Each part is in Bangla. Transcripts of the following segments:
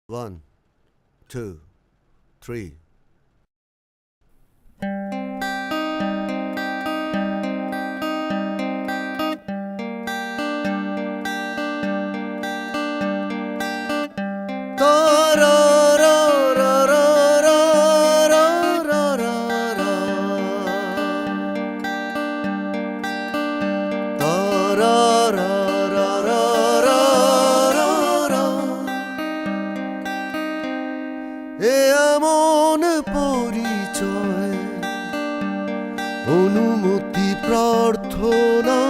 1, 2, 3. এমন পরিচয় অনুমতি প্রার্থনা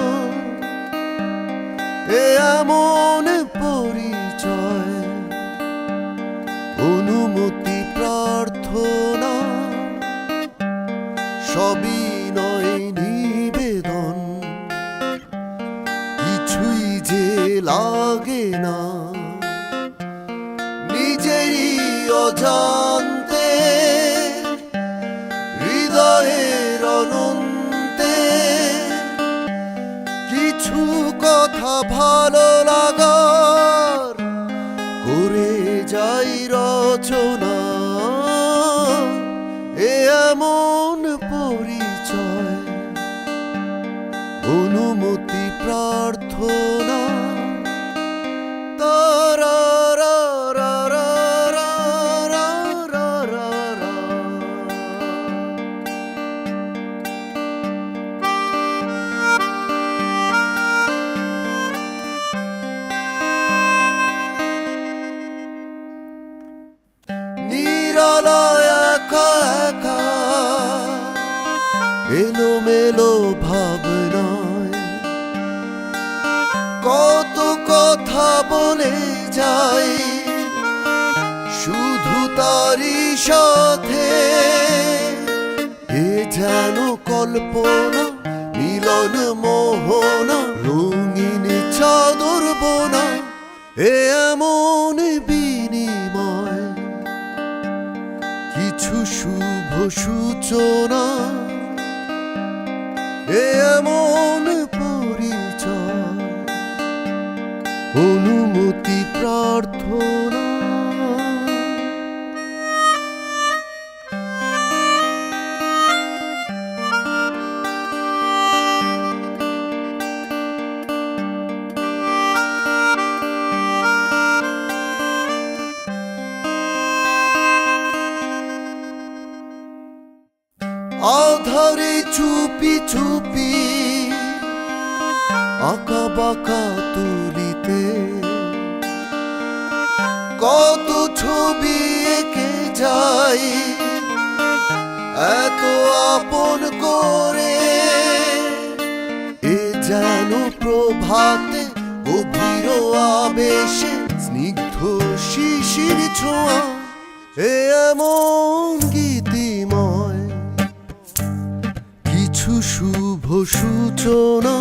এমন পরিচয় অনুমতি প্রার্থনা সবই নয় নিবেদন কিছুই যে লাগে না নিজেরই অজান্তে হৃদয়ের অনন্তে কিছু কথা ভালো লাগার করে যাই রচনা এমন পরিচয় অনুমতি প্রার্থনা এলোমেলো ভাবনায় কত কথা বলে যাই শুধু তারই সাথে এ যেন কল্পনা মিলন মোহনা রঙিন চাদর বোনা এমন বিনিময় কিছু শুভ সূচনা এমন পরিচয় অনুমতি প্রার্থনা আধারে চুপি চুপি আঁকা বাঁকা তুলিতে কত ছবি এঁকে যাই এত আপন করে এ যেন প্রভাতে গভীর আবেশে স্নিগ্ধ শিশির ছোঁয়া এমন গীতিময় কিছু শুভ সূচনা